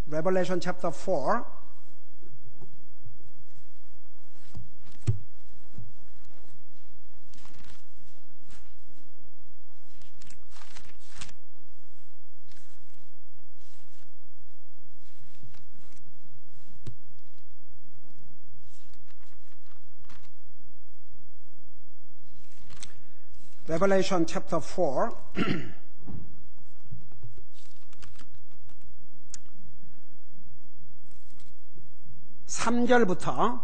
Revelation chapter 4. Revelation chapter 4. 3절부터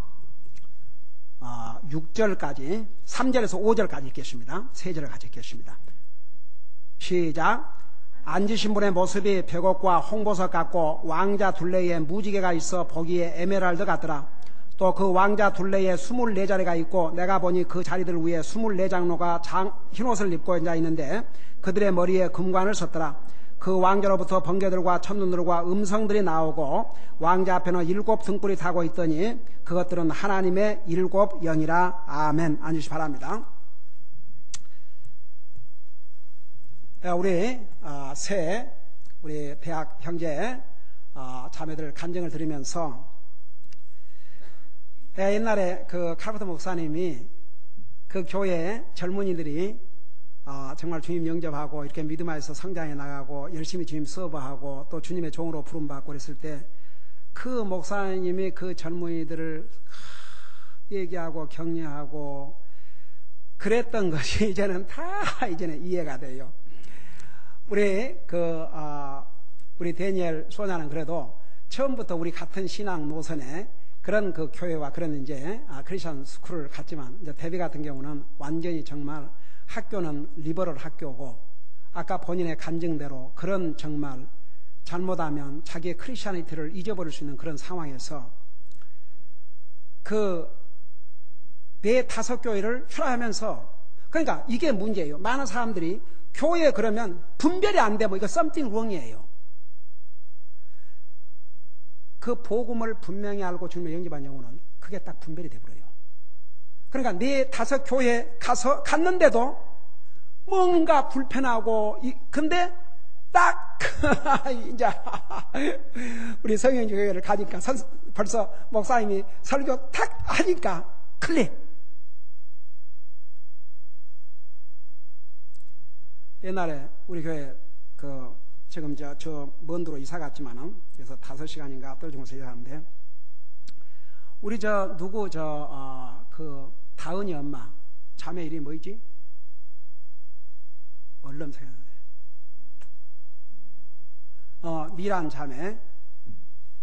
6절까지 3절에서 5절까지 읽겠습니다. 3절을 같이 읽겠습니다. 시작. 앉으신 분의 모습이 벽옥과 홍보석 같고 왕자 둘레에 무지개가 있어 보기에 에메랄드 같더라. 또 그 왕자 둘레에 24자리가 있고 내가 보니 그 자리들 위에 24장로가 흰옷을 입고 앉아 있는데 그들의 머리에 금관을 썼더라. 그 왕자로부터 번개들과 천눈들과 음성들이 나오고 왕자 앞에는 7 등불이 타고 있더니 그것들은 하나님의 7 영이라. 아멘. 앉으시 바랍니다. 우리 우리 대학 형제 자매들 간증을 드리면서 옛날에 그 칼버트 목사님이 그 교회 젊은이들이 정말 주님 영접하고 이렇게 믿음 안에서 성장해 나가고 열심히 주님 서버하고 또 주님의 종으로 부름받고 그랬을 때 그 목사님이 그 젊은이들을 얘기하고 격려하고 그랬던 것이 이제는 다 이해가 돼요. 우리 데니엘 소녀는 그래도 처음부터 우리 같은 신앙 노선에 그런 그 교회와 그런 크리스천 스쿨을 갔지만 이제 데비 같은 경우는 완전히 정말 학교는 리버럴 학교고 아까 본인의 간증대로 그런 정말 잘못하면 자기의 크리스천리티를 잊어버릴 수 있는 그런 상황에서 그 4, 5 교회를 출하하면서 그러니까 이게 문제예요. 많은 사람들이 교회에 그러면 분별이 안 되면 이거 something wrong이에요. 그 복음을 분명히 알고 주님의 영접한 영혼은 그게 딱 분별이 돼버려요. 그러니까 4, 5 교회에 갔는데도 뭔가 불편하고 근데 딱 이제 우리 성형제 교회를 가니까 벌써 목사님이 설교 탁 하니까 클릭. 옛날에 우리 교회 지금 저 먼 도로 이사 갔지만은 그래서 5시간인가 떨어지면서 이사하는데 우리 다은이 엄마 자매 이름이 뭐였지? 얼른 생각나네. 미란 자매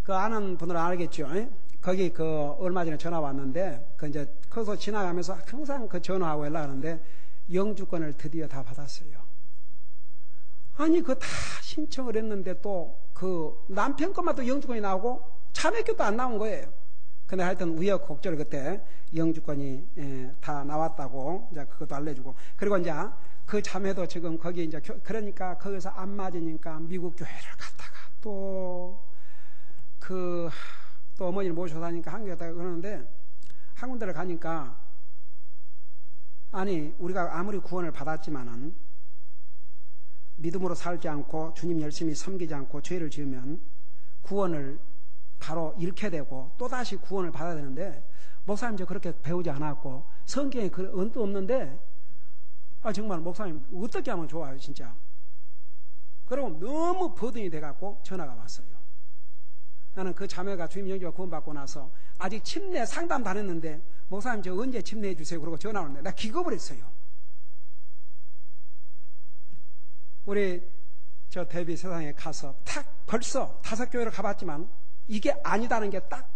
그 아는 분들은 알겠죠? 거기 얼마 전에 전화 왔는데 거기서 지나가면서 항상 전화하고 연락하는데 영주권을 드디어 다 받았어요. 아니 다 신청을 했는데 또 남편 것만 또 영주권이 나오고 자매 것도 안 나온 거예요. 근데 하여튼 우여곡절 그때 영주권이 다 나왔다고 이제 그것도 알려주고 그리고 이제 그 자매도 지금 거기 그러니까 거기서 안 맞으니까 미국 교회를 갔다가 또 어머니를 모셔서 하니까 한국에 갔다가 그러는데 한 군데를 가니까 아니 우리가 아무리 구원을 받았지만은 믿음으로 살지 않고 주님 열심히 섬기지 않고 죄를 지으면 구원을 바로 잃게 되고 또다시 구원을 받아야 되는데 목사님 저 그렇게 배우지 않았고 성경에 그 언뜻 없는데 정말 목사님 어떻게 하면 좋아요 진짜. 그러고 너무 버든이 돼갖고 전화가 왔어요. 나는 그 자매가 주님 영접과 구원받고 나서 아직 침례 상담도 안 했는데 목사님 저 언제 침례해 주세요 그러고 전화 오는데 나 기겁을 했어요. 우리 데뷔 세상에 가서 벌써 5 교회를 가봤지만 이게 아니다는 게 딱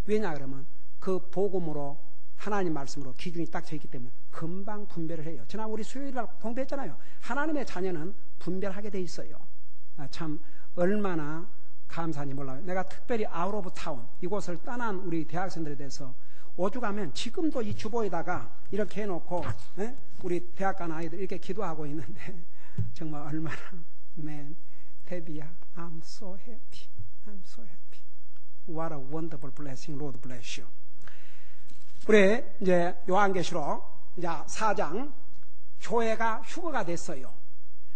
왜냐 그러면 그 복음으로 하나님 말씀으로 기준이 딱 져 있기 때문에 금방 분별을 해요. 지난 우리 수요일날 공부했잖아요. 하나님의 자녀는 분별하게 돼 있어요. 참 얼마나 감사한지 몰라요. 내가 특별히 아웃 오브 타운 이곳을 떠난 우리 대학생들에 대해서 오죽하면 지금도 이 주보에다가 이렇게 해놓고 우리 대학 간 아이들 이렇게 기도하고 있는데 정말 얼마나 데뷔야 I'm so happy. I'm so happy. What a wonderful blessing. Lord bless you. 우리 이제 요한계시록 이제 4장 교회가 휴거가 됐어요.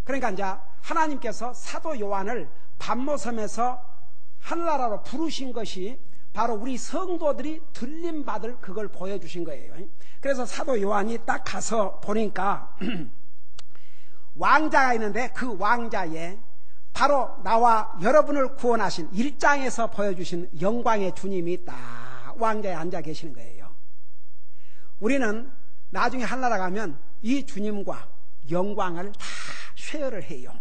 그러니까 이제 하나님께서 사도 요한을 반모섬에서 하늘나라로 부르신 것이 바로 우리 성도들이 들림받을 그걸 보여주신 거예요. 그래서 사도 요한이 딱 가서 보니까 왕자가 있는데 그 왕자에 바로 나와 여러분을 구원하신 1장에서 보여주신 영광의 주님이 딱 왕자에 앉아 계시는 거예요. 우리는 나중에 하늘나라 가면 이 주님과 영광을 다 쉐어를 해요.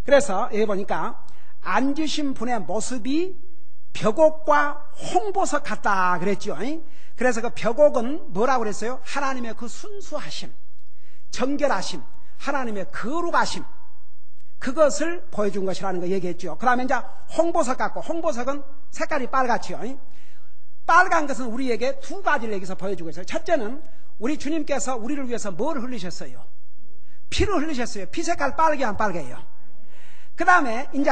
그래서 여기 보니까 앉으신 분의 모습이 벽옥과 홍보석 같다 그랬죠. 그래서 그 벽옥은 뭐라고 그랬어요? 하나님의 그 순수하심, 정결하심, 하나님의 거룩하심, 그것을 보여준 것이라는 거 얘기했죠. 그 다음에 이제 홍보석 같고, 홍보석은 색깔이 빨갛죠. 빨간 것은 우리에게 두 가지를 여기서 보여주고 있어요. 첫째는 우리 주님께서 우리를 위해서 뭘 흘리셨어요? 피를 흘리셨어요. 피 색깔 빨개 안 빨개요? 그 다음에 이제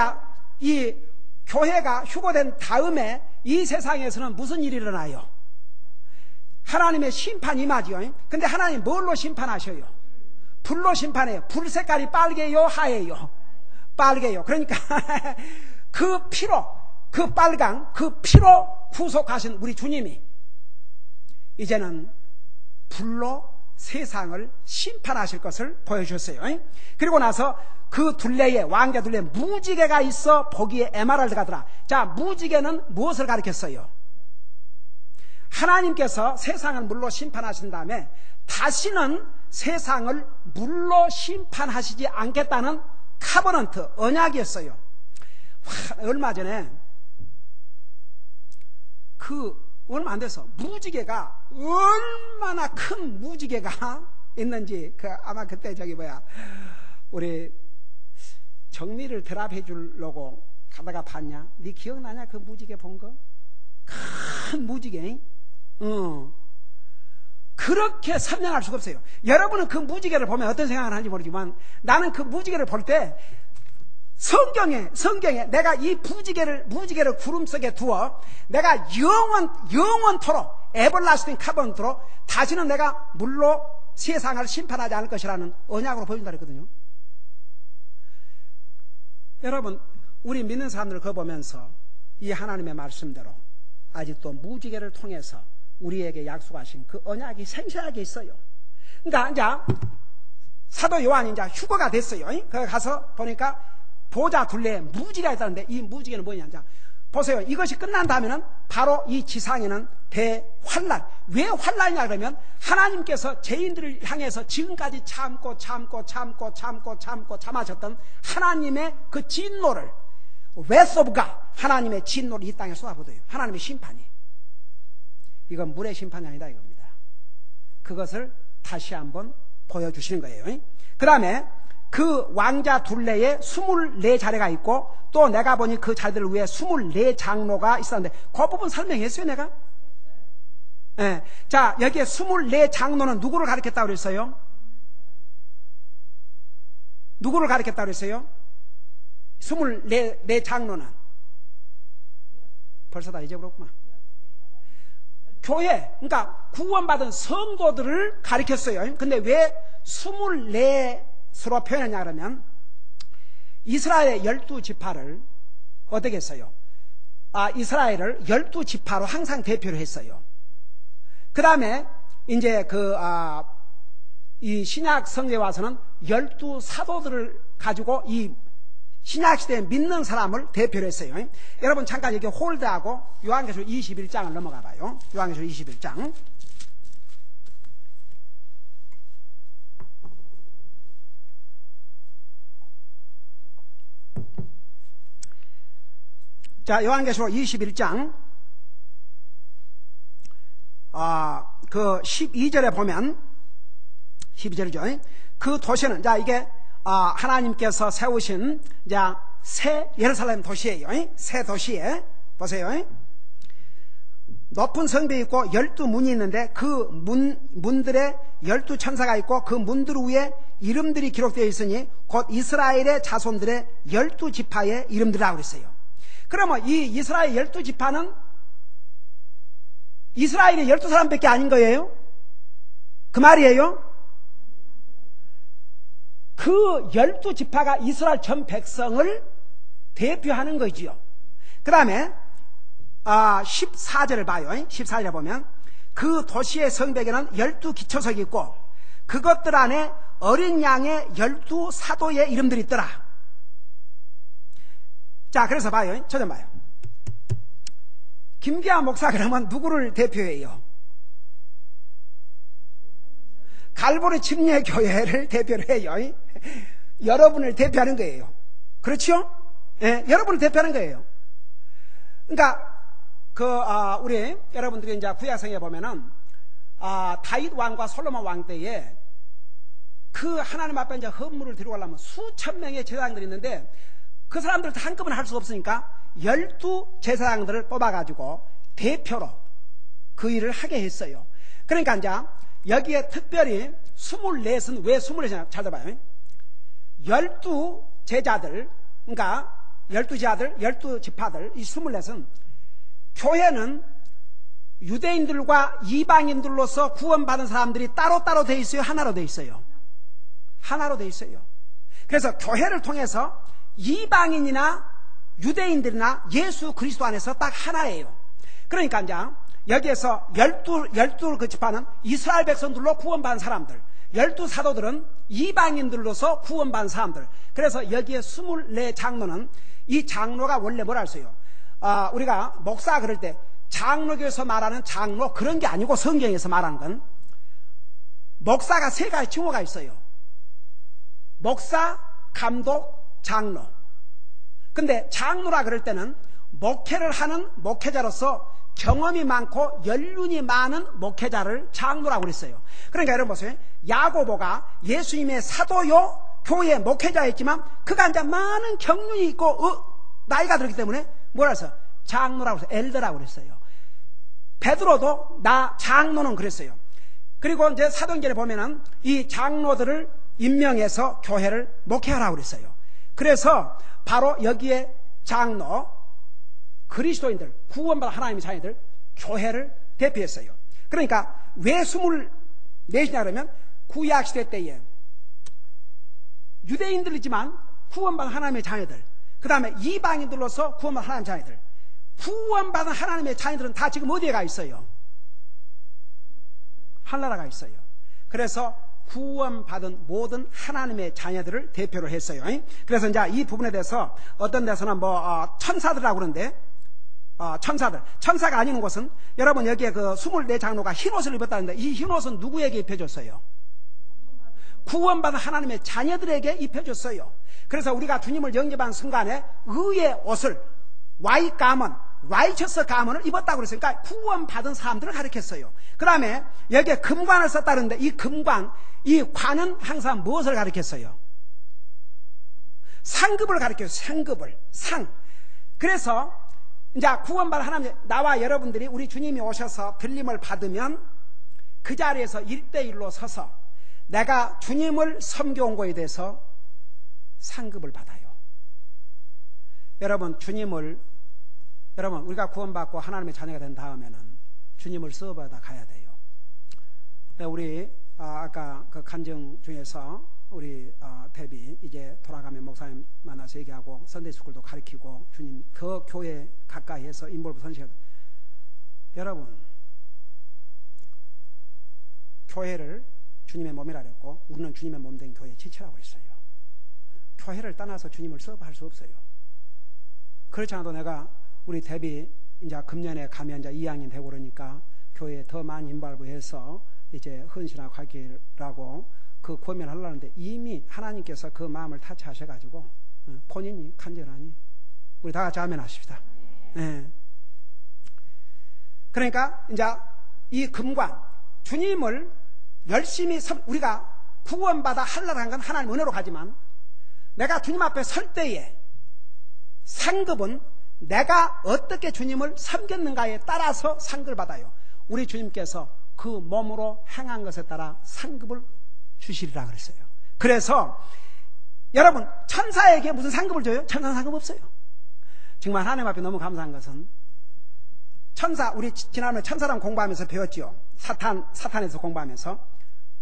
이 교회가 휴거된 다음에 이 세상에서는 무슨 일이 일어나요? 하나님의 심판이 임하지요. 근데 하나님 뭘로 심판하셔요? 불로 심판해요. 불 색깔이 빨개요? 하얘요? 빨개요. 그러니까 그 피로, 그 빨강, 그 피로 구속하신 우리 주님이 이제는 불로 세상을 심판하실 것을 보여주셨어요. 그리고 나서 그 둘레에, 왕자 둘레에 무지개가 있어 보기에 에메랄드 같더라. 자, 무지개는 무엇을 가리켰어요? 하나님께서 세상을 물로 심판하신 다음에 다시는 세상을 물로 심판하시지 않겠다는 카버넌트, 언약이었어요. 얼마 전에 얼마 안 돼서 무지개가 얼마나 큰 무지개가 있는지 아마 그때 우리 정리를 드랍해 주려고 가다가 봤냐? 네 기억나냐? 그 무지개 본 거? 큰 무지개. 그렇게 설명할 수가 없어요. 여러분은 그 무지개를 보면 어떤 생각을 하는지 모르지만 나는 그 무지개를 볼 때 성경에 내가 이 무지개를 구름 속에 두어 내가 영원토록 에버라스팅 카본트로 다시는 내가 물로 세상을 심판하지 않을 것이라는 언약으로 보여준다 그랬거든요. 여러분, 우리 믿는 사람들을 그거 보면서 이 하나님의 말씀대로 아직도 무지개를 통해서 우리에게 약속하신 그 언약이 생생하게 있어요. 그러니까 이제 사도 요한이 이제 휴거가 됐어요. 거기 가서 보니까 보좌 둘레에 무지개가 있다는데 이 무지개는 뭐냐? 이제 보세요. 이것이 끝난 다음에는 바로 이 지상에는 대환란. 왜 환란이냐 그러면 하나님께서 죄인들을 향해서 지금까지 참으셨던 하나님의 그 진노를 wrath of God, 하나님의 진노를 이 땅에 쏟아부어요. 하나님의 심판이. 이건 물의 심판이 아니다 이겁니다. 그것을 다시 한번 보여주시는 거예요. 그 다음에 그 왕자 둘레에 24자리가 있고 또 내가 보니 그 자리들 위에 24장로가 있었는데 그 부분 설명했어요 내가? 네. 자, 여기에 24장로는 누구를 가리켰다고 그랬어요? 누구를 가리켰다고 그랬어요? 24장로는 벌써 다 잊어버렸구만. 교회, 그러니까 구원받은 성도들을 가리켰어요. 근데 왜 24수로 표현하냐 그러면 이스라엘의 12지파를 어떻게 했어요? 이스라엘을 12지파로 항상 대표를 했어요. 그 다음에 이제 이 신약 성경에 와서는 12사도들을 가지고 이 신약시대에 믿는 사람을 대표로 했어요. 여러분 잠깐 여기 홀드하고 요한계시록 21장을 넘어가 봐요. 요한계시록 21장. 자, 요한계시록 21장 그 12절에 보면 12절이죠. 그 도시는 자 이게 하나님께서 세우신 새 예루살렘 도시예요. 새 도시에 보세요. 높은 성벽이 있고 12문이 있는데 그 문들에 12천사가 있고 그 문들 위에 이름들이 기록되어 있으니 곧 이스라엘의 자손들의 12지파의 이름들이라고 그랬어요. 그러면 이 이스라엘 12지파는 이스라엘의 12사람밖에 아닌 거예요? 그 말이에요? 그 12지파가 이스라엘 전 백성을 대표하는 거지요. 그 다음에 14절을 봐요. 14절에 보면 그 도시의 성벽에는 12기초석이 있고 그것들 안에 어린 양의 12사도의 이름들이 있더라. 자, 그래서 봐요. 저 좀 봐요. 김기하 목사 그러면 누구를 대표해요? 갈보리 침례교회를 대표를 해요. 여러분을 대표하는 거예요. 그렇죠? 예, 여러분을 대표하는 거예요. 그러니까 우리 여러분들이 이제 구약성에 보면은 다윗 왕과 솔로몬 왕 때에 그 하나님 앞에 이제 헌물을 들고 가려면 수천 명의 제사장들이 있는데 그 사람들 다 한꺼번에 할 수 없으니까 12제사장들을 뽑아가지고 대표로 그 일을 하게 했어요. 그러니까 이제 여기에 특별히 24은 왜 24냐? 잘 들어봐요. 12제자들, 그러니까 12제자들, 12지파들, 이 24은 교회는 유대인들과 이방인들로서 구원받은 사람들이 따로따로 돼 있어요? 하나로 돼 있어요? 하나로 돼 있어요. 그래서 교회를 통해서 이방인이나 유대인들이나 예수 그리스도 안에서 딱 하나예요. 그러니까 이제 여기에서 12 그 지파는 이스라엘 백성들로 구원받은 사람들, 12사도들은 이방인들로서 구원받은 사람들. 그래서 여기에 24장로는 이 장로가 원래 뭐라 했어요? 우리가 목사 그럴 때 장로교에서 말하는 장로 그런 게 아니고 성경에서 말하는 건 목사가 세 가지 칭호가 있어요. 목사, 감독, 장로. 근데 장로라 그럴 때는 목회를 하는 목회자로서 경험이 많고 연륜이 많은 목회자를 장로라고 그랬어요. 그러니까 여러분 보세요. 야고보가 예수님의 사도요 교회 목회자였지만 그가 이제 많은 경륜이 있고 나이가 들었기 때문에 뭐라 해서 장로라고 해서 엘더라고 그랬어요. 베드로도 나 장로는 그랬어요. 그리고 이제 사도행전에 보면은 이 장로들을 임명해서 교회를 목회하라고 그랬어요. 그래서 바로 여기에 장로, 그리스도인들, 구원받은 하나님의 자녀들, 교회를 대표했어요. 그러니까 왜 24이냐 그러면 구약시대 때에 유대인들이지만 구원받은 하나님의 자녀들, 그 다음에 이방인들로서 구원받은 하나님의 자녀들, 구원받은 하나님의 자녀들은 다 지금 어디에 가 있어요? 하늘나라가 있어요. 그래서 구원받은 모든 하나님의 자녀들을 대표로 했어요. 그래서 이제 이 부분에 대해서 어떤 데서는 천사들이라고 그러는데 천사가 아닌 곳은 여러분 여기에 그 24장로가 흰옷을 입었다는데 이 흰옷은 누구에게 입혀줬어요? 구원받은 하나님의 자녀들에게 입혀줬어요. 그래서 우리가 주님을 영접한 순간에 의의 옷을 와이 가먼, 라이처스 가먼을 입었다고 그랬으니까 구원받은 사람들을 가리켰어요. 그 다음에 여기에 금관을 썼다는데 이 금관, 이 관은 항상 무엇을 가리켰어요? 상급을 가리켜요. 상급을. 상. 그래서 이제 구원받은 하나님, 나와 여러분들이 우리 주님이 오셔서 들림을 받으면 그 자리에서 1대1로 서서 내가 주님을 섬겨온 거에 대해서 상급을 받아요. 여러분 우리가 구원받고 하나님의 자녀가 된 다음에는 주님을 서버다 가야 돼요. 우리 아까 그 간증 중에서 우리 대비 이제 돌아가면 목사님 만나서 얘기하고 선데이스쿨도 가르치고 주님 그 교회 가까이에서 인볼브 선식하고 여러분 교회를 주님의 몸이라 그랬고 우리는 주님의 몸 된 교회의 지체라고 했어요. 교회를 떠나서 주님을 서버할 수 없어요. 그렇지 않아도 내가 우리 대비 이제 금년에 가면 이제 2학년 되고 그러니까 교회에 더 많이 인발부해서 이제 헌신하고 하기라고 그 고민하려는데 이미 하나님께서 그 마음을 타치하셔가지고 본인이 간절하니 우리 다 같이 아멘 하십시다. 네. 그러니까 이제 이 금관 주님을 열심히 우리가 구원받아 하려고 한 건 하나님 은혜로 가지만 내가 주님 앞에 설 때에 상급은 내가 어떻게 주님을 섬겼는가에 따라서 상급을 받아요. 우리 주님께서 그 몸으로 행한 것에 따라 상급을 주시리라 그랬어요. 그래서 여러분 천사에게 무슨 상급을 줘요? 천사 상급 없어요. 정말 하나님 앞에 너무 감사한 것은 우리 지난번에 천사랑 공부하면서 배웠죠. 사탄에서 공부하면서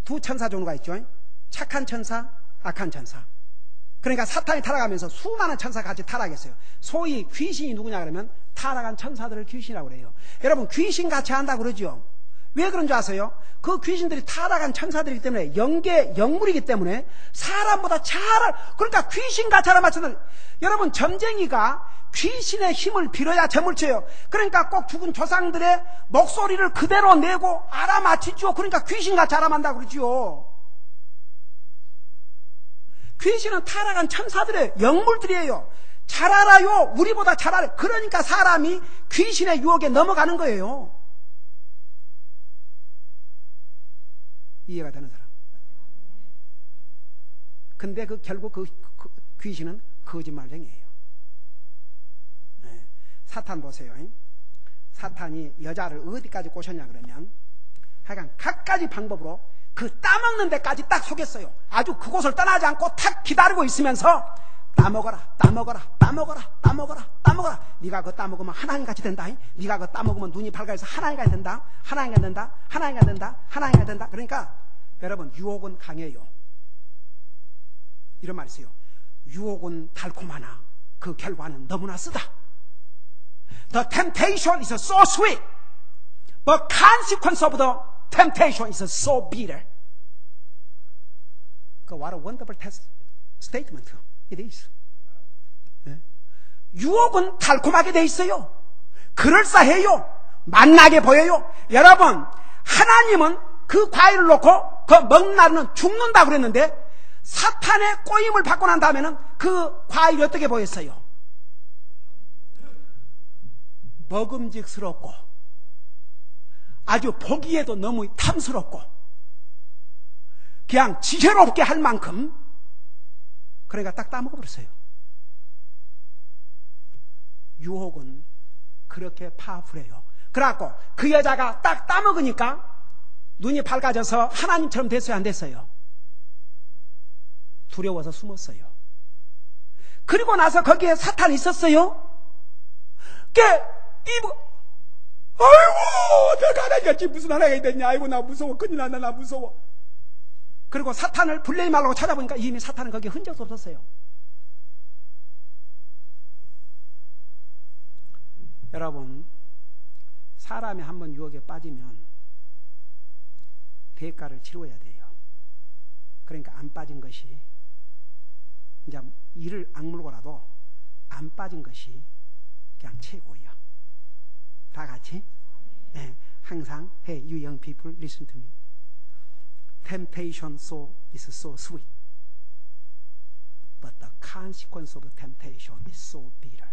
두 천사 종류가 있죠. 착한 천사, 악한 천사. 그러니까 사탄이 타락하면서 수많은 천사가 같이 타락했어요. 소위 귀신이 누구냐 그러면 타락한 천사들을 귀신이라고 그래요. 여러분 귀신같이 한다고 그러죠. 왜 그런 줄 아세요? 그 귀신들이 타락한 천사들이기 때문에 영물이기 때문에 사람보다 그러니까 귀신같이 하나 마찬가지. 여러분 점쟁이가 귀신의 힘을 빌어야 점을 쳐요. 그러니까 꼭 죽은 조상들의 목소리를 그대로 내고 알아맞히죠. 그러니까 귀신같이 알아만다고 그러죠. 귀신은 타락한 천사들의 영물들이에요. 잘 알아요. 우리보다 잘 알아요. 그러니까 사람이 귀신의 유혹에 넘어가는 거예요. 이해가 되는 사람. 근데 결국 그 귀신은 거짓말쟁이에요. 네. 사탄 보세요. 사탄이 여자를 어디까지 꼬셨냐 그러면 하여간 갖가지 방법으로 그 따먹는 데까지 딱 속였어요. 아주 그곳을 떠나지 않고 탁 기다리고 있으면서 따먹어라, 따먹어라, 따먹어라, 따먹어라, 따먹어라. 네가 그거 따먹으면 하나님같이 된다. 네가 그거 따먹으면 눈이 밝아져서 하나님같이 된다. 하나님같이 된다. 하나님같이 된다. 하나님같이 된다. 그러니까 여러분 유혹은 강해요. 이런 말이 있어요. 유혹은 달콤하나 그 결과는 너무나 쓰다. The temptation is so sweet, but consequence of the temptation is so bitter. What a wonderful statement it is. 유혹은 달콤하게 돼 있어요. 그럴싸해요. 만나게 보여요. 여러분, 하나님은 그 과일을 놓고 그 먹는 날은 죽는다 그랬는데 사탄의 꼬임을 받고 난 다음에는 그 과일이 어떻게 보였어요? 먹음직스럽고 아주 보기에도 너무 탐스럽고 그냥 지혜롭게 할 만큼, 그러니까 딱 따먹어버렸어요. 유혹은 그렇게 파워풀해요. 그래갖고 그 여자가 딱 따먹으니까 눈이 밝아져서 하나님처럼 됐어요, 안 됐어요? 두려워서 숨었어요. 그리고 나서 거기에 사탄이 있었어요. 아이고 내가 하나님같이 무슨 하나님이 됐냐, 아이고 나 무서워, 큰일 났나, 나 무서워. 그리고 사탄을 블레임하려고 찾아보니까 이미 사탄은 거기에 흔적도 없었어요. 여러분, 사람이 한번 유혹에 빠지면 대가를 치러야 돼요. 그러니까 안 빠진 것이, 이제 이를 악물고라도 안 빠진 것이 그냥 최고예요. 다 같이? 네, 항상 Hey, you young people, listen to me. Temptation is so sweet, but the consequence of the temptation is so bitter.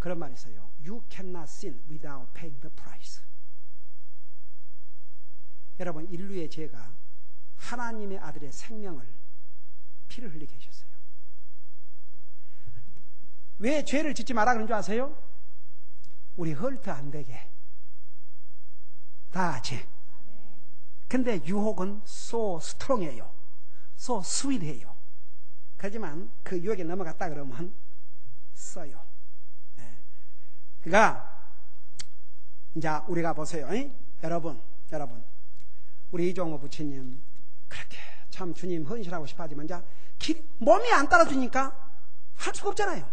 그런 말이 있어요. You cannot sin without paying the price. 여러분, 인류의 죄가 하나님의 아들의 생명을, 피를 흘리게 하셨어요. 왜 죄를 짓지 마라 그런 줄 아세요? 우리 헐트 안 되게. 다 같이. 근데 유혹은 so strong해요. so sweet해요. 하지만 그 유혹에 넘어갔다 그러면 써요. 네. 그러니까 이제 우리가 보세요. 여러분, 우리 이종호 부처님 그렇게 참 주님 헌신하고 싶어 하지만 이제 몸이 안 따라주니까 할 수가 없잖아요.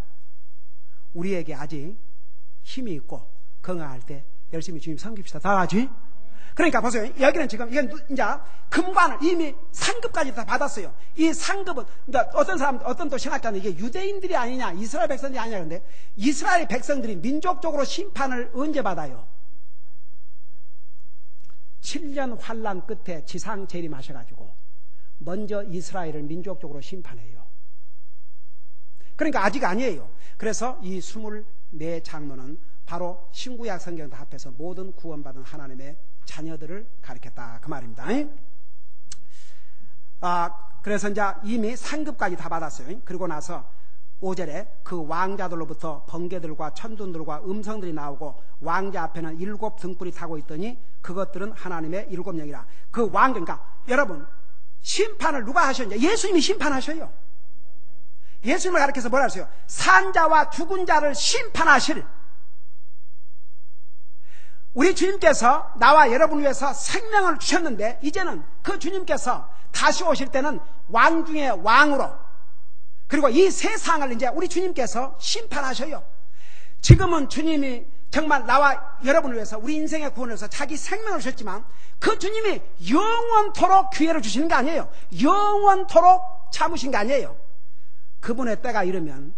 우리에게 아직 힘이 있고 건강할 때 열심히 주님 섬깁시다. 다 같이. 그러니까 보세요. 여기는 지금 이건 이제 금관을 이미 상급까지 다 받았어요. 이 상급은 어떤 사람, 어떤 또 신학자는 이게 유대인들이 아니냐, 이스라엘 백성들이 아니냐. 그런데 이스라엘 백성들이 민족적으로 심판을 언제 받아요? 7년 환란 끝에 지상 재림하셔가지고 먼저 이스라엘을 민족적으로 심판해요. 그러니까 아직 아니에요. 그래서 이 24장로는 바로 신구약 성경 다 합해서 모든 구원받은 하나님의 자녀들을 가리켰다 그 말입니다. 그래서 이제 이미 상급까지 다 받았어요. 그리고 나서 5절에 그 왕자들로부터 번개들과 천둥들과 음성들이 나오고 왕자 앞에는 7 등불이 타고 있더니 그것들은 하나님의 7 영이라. 그 왕, 그러니까 여러분, 심판을 누가 하셨냐? 예수님이 심판하셔요. 예수님을 가리켜서 뭐라 하세요? 산자와 죽은 자를 심판하실, 우리 주님께서 나와 여러분을 위해서 생명을 주셨는데 이제는 그 주님께서 다시 오실 때는 왕 중에 왕으로, 그리고 이 세상을 이제 우리 주님께서 심판하셔요. 지금은 주님이 정말 나와 여러분을 위해서 우리 인생의 구원을 위해서 자기 생명을 주셨지만 그 주님이 영원토록 기회를 주시는 게 아니에요. 영원토록 참으신 게 아니에요. 그분의 때가 이르면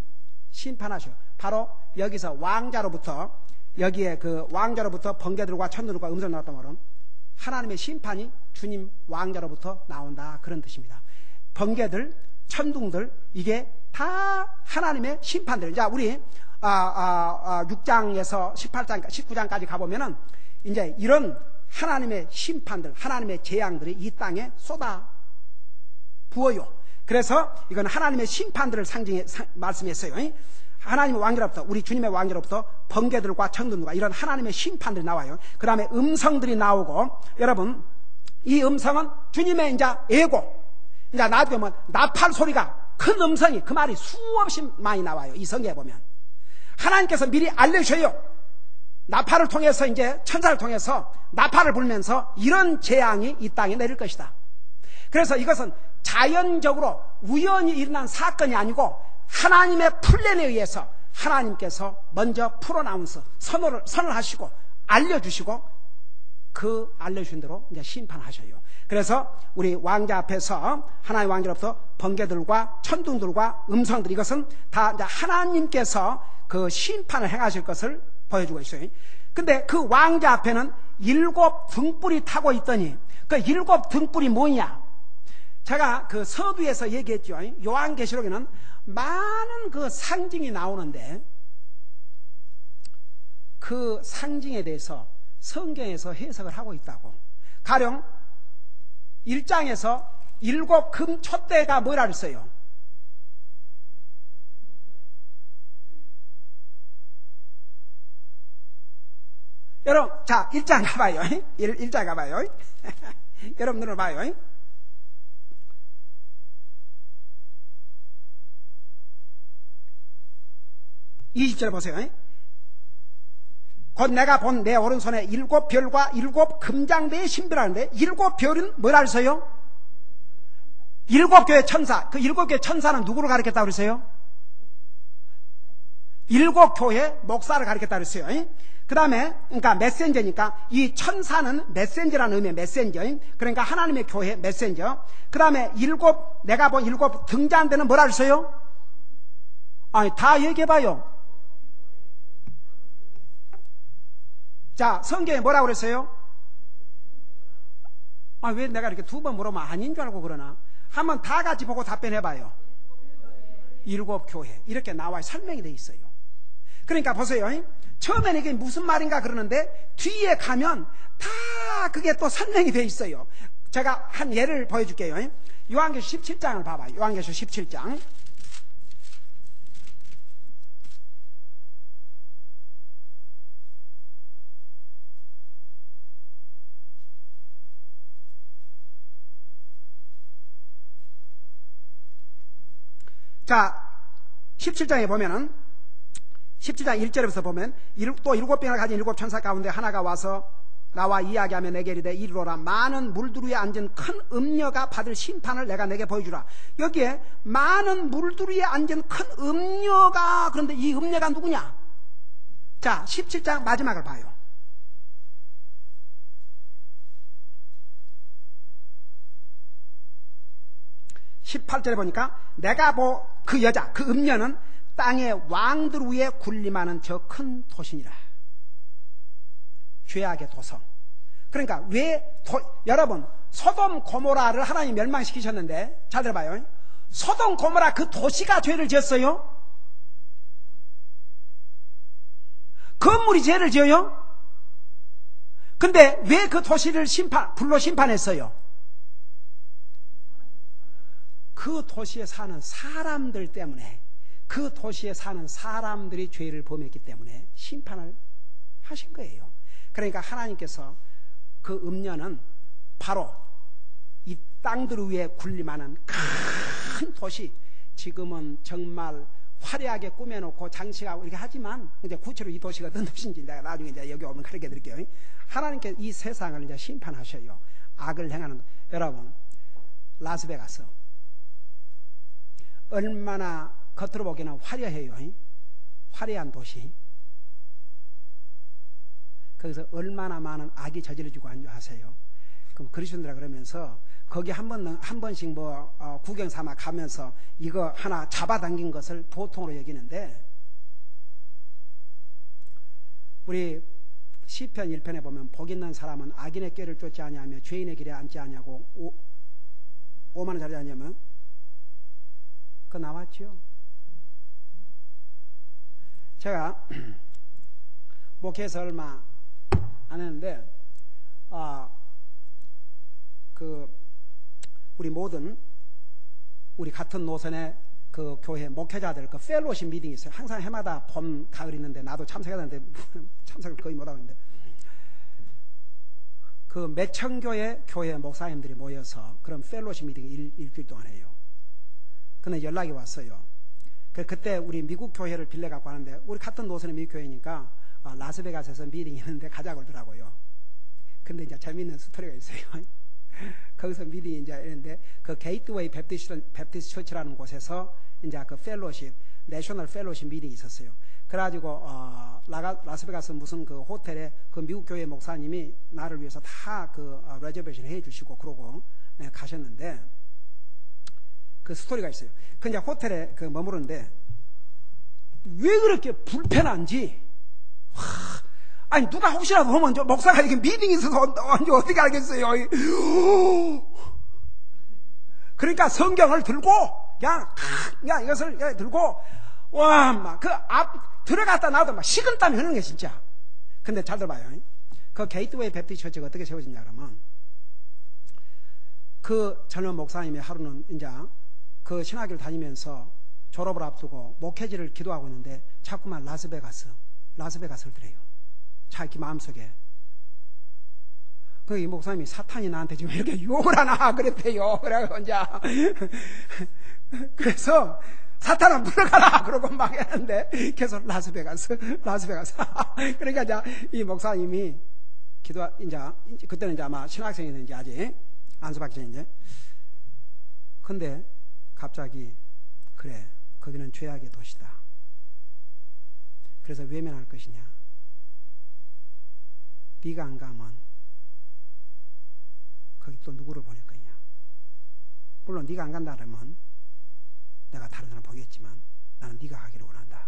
심판하셔요. 바로 여기서 왕자로부터, 여기에 그 왕자로부터 번개들과 천둥들과 음성 나왔단 말은 하나님의 심판이 주님 왕자로부터 나온다, 그런 뜻입니다. 번개들, 천둥들, 이게 다 하나님의 심판들. 자, 우리 6장에서 18장, 19장까지 가보면은 이제 이런 하나님의 심판들, 하나님의 재앙들이 이 땅에 쏟아 부어요. 그래서 이건 하나님의 심판들을 말씀했어요. 하나님의 왕자로부터, 우리 주님의 왕자로부터 번개들과 천둥들과 이런 하나님의 심판들이 나와요. 그 다음에 음성들이 나오고, 여러분, 이 음성은 주님의 이제 예고, 이제 나중에 보면 나팔 소리가, 큰 음성이, 그 말이 수없이 많이 나와요. 이 성경에 보면. 하나님께서 미리 알려주셔요. 나팔을 통해서, 이제 천사를 통해서 나팔을 불면서 이런 재앙이 이 땅에 내릴 것이다. 그래서 이것은 자연적으로 우연히 일어난 사건이 아니고 하나님의 플랜에 의해서 하나님께서 먼저 풀어나오면서 선을 하시고 알려주시고 그 알려주신 대로 이제 심판하셔요. 그래서 우리 왕자 앞에서 하나님의 왕자로부터 번개들과 천둥들과 음성들, 이것은 다 이제 하나님께서 그 심판을 행하실 것을 보여주고 있어요. 근데 그 왕자 앞에는 7 등불이 타고 있더니 그 7 등불이 뭐냐? 제가 그 서두에서 얘기했죠. 요한계시록에는 많은 그 상징이 나오는데 그 상징에 대해서 성경에서 해석을 하고 있다고. 가령 1장에서 7 금촛대가 뭐라 그랬어요? 여러분, 자, 1장 가봐요. 1장 가봐요. 여러분 눈을 봐요. (20절) 보세요. 곧 내가 본 내 오른손에 7 별과 7 금장대의 신비라는데 7 별은 뭐라 그랬어요? 7 교회 천사. 그 7 교회 천사는 누구를 가리켰다고 그랬어요? 7 교회 목사를 가리켰다고 그랬어요. 그 다음에, 그러니까 메신저니까 이 천사는 메신저라는 의미의 메신저. 그러니까 하나님의 교회 메신저. 그 다음에 내가 본 7 등장대는 뭐라 그랬어요? 아니, 다 얘기해봐요. 자, 성경에 뭐라고 그랬어요? 왜 내가 이렇게 2번 물어보면 아닌 줄 알고 그러나? 한번 다 같이 보고 답변해봐요. 7 교회. 이렇게 나와 설명이 돼 있어요. 그러니까 보세요. 처음에는 이게 무슨 말인가 그러는데 뒤에 가면 다 그게 또 설명이 돼 있어요. 제가 한 예를 보여줄게요. 요한계시록 17장을 봐봐요. 요한계시록 17장. 자, 17장에 보면은 17장 1절에서 보면 또 7병을 가진 7 천사 가운데 하나가 와서 나와 이야기하며 내게 이르되 이르노라 많은 물들 위에 앉은 큰 음녀가 받을 심판을 내가 내게 보여주라. 여기에 많은 물들 위에 앉은 큰 음녀가, 그런데 이 음녀가 누구냐? 자, 17장 마지막을 봐요. (18절에) 보니까 내가 그 여자, 그 음녀는 땅의 왕들 위에 군림하는 저 큰 도시니라. 죄악의 도성. 그러니까 여러분, 소돔 고모라를 하나님이 멸망시키셨는데 잘 들어봐요. 소돔 고모라 그 도시가 죄를 지었어요? 건물이 죄를 지어요? 근데 왜 그 도시를 불로 심판했어요? 그 도시에 사는 사람들 때문에, 그 도시에 사는 사람들이 죄를 범했기 때문에 심판을 하신 거예요. 그러니까 하나님께서 그 음녀는 바로 이 땅들 위에 군림하는 큰 도시, 지금은 정말 화려하게 꾸며놓고 장식하고 이렇게 하지만 이제 구체로 이 도시가 어떤 도시인지 내가 나중에 이제 여기 오면 가르쳐 드릴게요. 하나님께서 이 세상을 이제 심판하셔요. 악을 행하는. 여러분, 라스베가스 얼마나 겉으로 보기에는 화려해요. 화려한 도시. 거기서 얼마나 많은 악이 저질러지고 안주하세요. 그럼 그리스도인들아 그러면서 거기 한 번씩 뭐 구경 삼아 가면서 이거 하나 잡아당긴 것을 보통으로 여기는데, 우리 시편 1편에 보면 복 있는 사람은 악인의 꾀를 쫓지 아니하며 죄인의 길에 앉지 아니하고 오만한 자리에 앉으면 그거 나왔죠. 제가 목회에서 얼마 안 했는데 우리 모든 우리 같은 노선의 그 교회 목회자들 그 펠로십 미팅이 있어요. 항상 해마다 봄, 가을 있는데 나도 참석해야 되는데 참석을 거의 못하고 있는데, 그 몇천 교회 목사님들이 모여서 그런 펠로십 미팅을 일주일 동안 해요. 근데 연락이 왔어요. 그때 우리 미국 교회를 빌려갖고 하는데, 우리 같은 노선의 미국 교회니까 라스베가스에서 미팅이 있는데 가자고 그러더라고요. 근데 이제 재밌는 스토리가 있어요. 거기서 미팅이 이제 이랬는데, 그 게이트웨이 베프티스트 처치라는 곳에서 이제 그 펠로십, 내셔널 펠로십 미팅이 있었어요. 그래가지고, 라스베가스 무슨 그 호텔에 그 미국 교회 목사님이 나를 위해서 다 그 레저베이션 해 주시고 그러고 가셨는데, 그 스토리가 있어요. 그 이제 호텔에 그 머무르는데, 왜 그렇게 불편한지, 아니, 누가 혹시라도 보면 저 목사가 이렇게 미팅이 있어서 어떻게 알겠어요? 그러니까 성경을 들고, 그냥 이것을 들고, 막 그 들어갔다 나도 막 식은땀이 흐르는 게 진짜. 근데 잘 들어봐요. 그 게이트웨이 베프티스트 처치가 어떻게 세워졌냐 그러면, 그 젊은 목사님이 하루는 이제 그 신학교를 다니면서 졸업을 앞두고 목회지를 기도하고 있는데 자꾸만 라스베가스를 들어요. 자기 마음속에. 그 이 목사님이 사탄이 나한테 지금 이렇게 유혹을 하나 그랬대요. 그래서 이제 그래서 사탄아 물러가라 그러고 막 했는데 계속 라스베가스. 그러니까 이제 이 목사님이 이제 그때는 이제 아마 신학생이었는지 아직 안수받기 전인데, 근데 갑자기 그래, 거기는 죄악의 도시다. 그래서 외면할 것이냐? 네가 안 가면 거기 또 누구를 보낼 거냐? 물론 네가 안 간다 그러면 내가 다른 사람 보겠지만 나는 네가 가기를 원한다.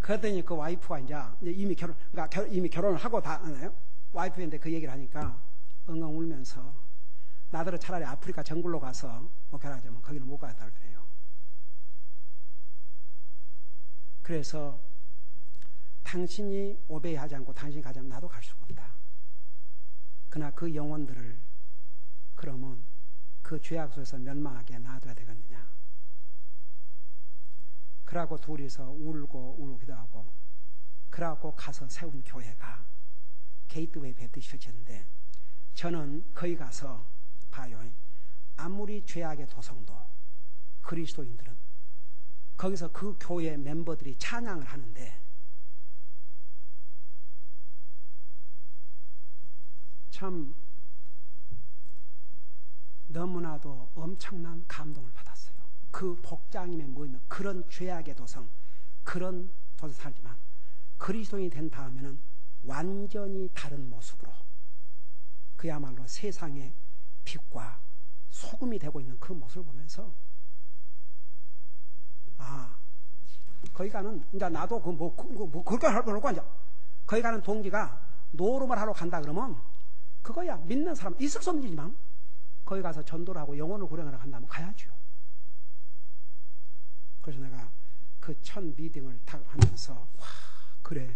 그랬더니 그 와이프가 이제 이미 결혼을 하고 다 와이프인데 그 얘기를 하니까 엉엉 울면서 나더러 차라리 아프리카 정글로 가서 목회하자면 거기는 못 가겠다 그래요. 그래서 당신이 오베이하지 않고 당신이 가자면 나도 갈 수가 없다. 그러나 그 영혼들을 그러면 그 죄악 속에서 멸망하게 놔둬야 되겠느냐. 그러고 둘이서 울고 기도하고 그러고 가서 세운 교회가 게이트웨이 베프티스트 처치였는데, 저는 거기 가서 봐요. 아무리 죄악의 도성도 그리스도인들은 거기서 그 교회 멤버들이 찬양을 하는데 참 너무나도 엄청난 감동을 받았어요. 그 복장임에 모이는 그런 죄악의 도성, 그런 도성 살지만 그리스도인이 된 다음에는 완전히 다른 모습으로 그야말로 세상의 빛과 소금이 되고 있는 그 모습을 보면서, 거기 가는, 이제 나도 그렇게 할 뻔 없고, 이제 거기 가는 동기가 노름을 하러 간다 그러면 그거야. 믿는 사람 있을 수 없지만 거기 가서 전도를 하고 영혼을 구령하러 간다면 가야죠. 그래서 내가 그 첫 미팅을 하면서 그래,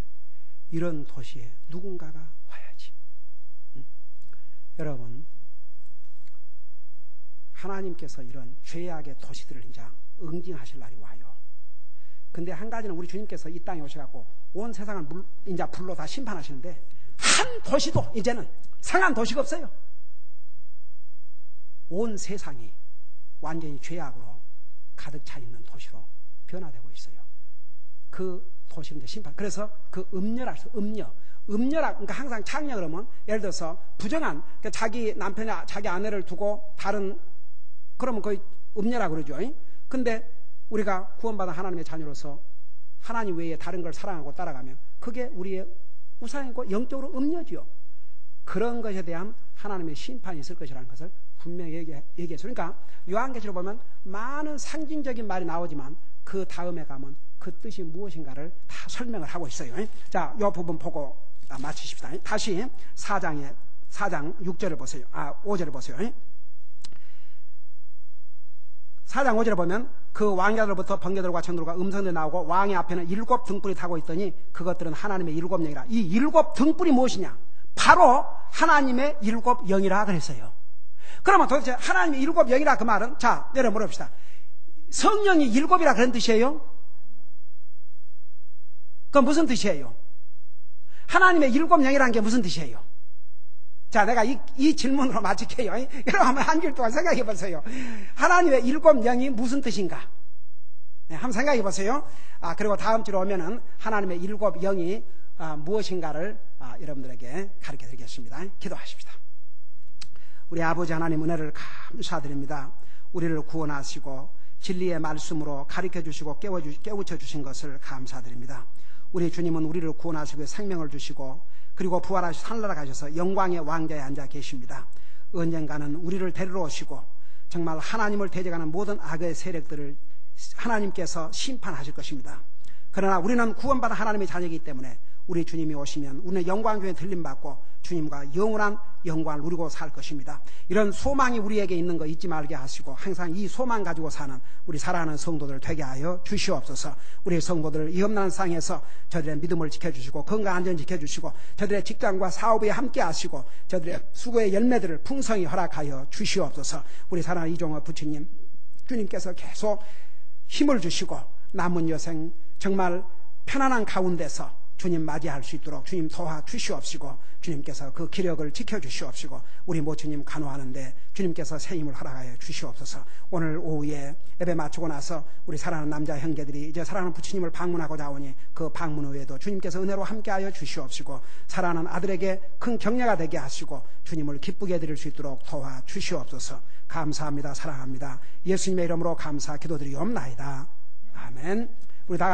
이런 도시에 누군가가 와야지. 여러분, 하나님께서 이런 죄악의 도시들을 이제 응징하실 날이 와요. 근데 한 가지는 우리 주님께서 이 땅에 오셔갖고 온 세상을 이제 불로 다 심판하시는데, 한 도시도 이제는 상한 도시가 없어요. 온 세상이 완전히 죄악으로 가득 차 있는 도시로 변화되고 있어요. 그 도시는 이제 심판. 그래서 그 음녀라, 그러니까 항상 창녀 그러면 예를 들어서 부정한, 그러니까 자기 남편이나 자기 아내를 두고 다른 그러면 거의 음녀라 그러죠. 근데 우리가 구원받은 하나님의 자녀로서 하나님 외에 다른 걸 사랑하고 따라가면 그게 우리의 우상이고 영적으로 음녀지요. 그런 것에 대한 하나님의 심판이 있을 것이라는 것을 분명히 얘기했어요. 그러니까 요한계시록 보면 많은 상징적인 말이 나오지만 그 다음에 가면 그 뜻이 무엇인가를 다 설명을 하고 있어요. 자, 이 부분 보고 마치십시다. 다시 4장 6절을 보세요. 5절을 보세요. 4장 5절에 보면 그 왕자들로부터 번개들과 천들과 음성들이 나오고 왕의 앞에는 7 등불이 타고 있더니 그것들은 하나님의 7 영이라. 이 7 등불이 무엇이냐? 바로 하나님의 7 영이라 그랬어요. 그러면 도대체 하나님의 7 영이라 그 말은, 자, 내려 물어봅시다. 성령이 7이라 그런 뜻이에요? 그건 무슨 뜻이에요? 하나님의 7 영이라는 게 무슨 뜻이에요? 자, 내가 이 질문으로 마칠게요. 여러분 한번 한 줄 동안 생각해 보세요. 하나님의 7 영이 무슨 뜻인가? 네, 한번 생각해 보세요. 그리고 다음 주로 오면은 하나님의 7 영이 무엇인가를 여러분들에게 가르쳐 드리겠습니다. 기도하십시다. 우리 아버지 하나님 은혜를 감사드립니다. 우리를 구원하시고 진리의 말씀으로 가르쳐 주시고 깨우쳐 주신 것을 감사드립니다. 우리 주님은 우리를 구원하시고 생명을 주시고 그리고 부활하셔서 하늘나라 가셔서 영광의 왕좌에 앉아 계십니다. 언젠가는 우리를 데리러 오시고 정말 하나님을 대적하는 모든 악의 세력들을 하나님께서 심판하실 것입니다. 그러나 우리는 구원받은 하나님의 자녀이기 때문에 우리 주님이 오시면 우리는 영광 중에 들림받고 주님과 영원한 영광을 누리고 살 것입니다. 이런 소망이 우리에게 있는 거 잊지 말게 하시고 항상 이 소망 가지고 사는 우리 사랑하는 성도들 되게 하여 주시옵소서. 우리 성도들 이 험난한 상에서 저들의 믿음을 지켜주시고 건강 안전 지켜주시고 저들의 직장과 사업에 함께 하시고 저들의 수고의 열매들을 풍성히 허락하여 주시옵소서. 우리 사랑하는 이종호 부처님, 주님께서 계속 힘을 주시고 남은 여생 정말 편안한 가운데서 주님 맞이할 수 있도록 주님 도와주시옵시고 주님께서 그 기력을 지켜주시옵시고 우리 모처님 간호하는데 주님께서 새 힘을 허락하여 주시옵소서. 오늘 오후에 예배 마치고 나서 우리 사랑하는 남자 형제들이 이제 사랑하는 부처님을 방문하고자 오니 그 방문 후에도 주님께서 은혜로 함께하여 주시옵시고 사랑하는 아들에게 큰 격려가 되게 하시고 주님을 기쁘게 해드릴 수 있도록 도와주시옵소서. 감사합니다. 사랑합니다. 예수님의 이름으로 감사 기도드리옵나이다. 아멘. 우리 다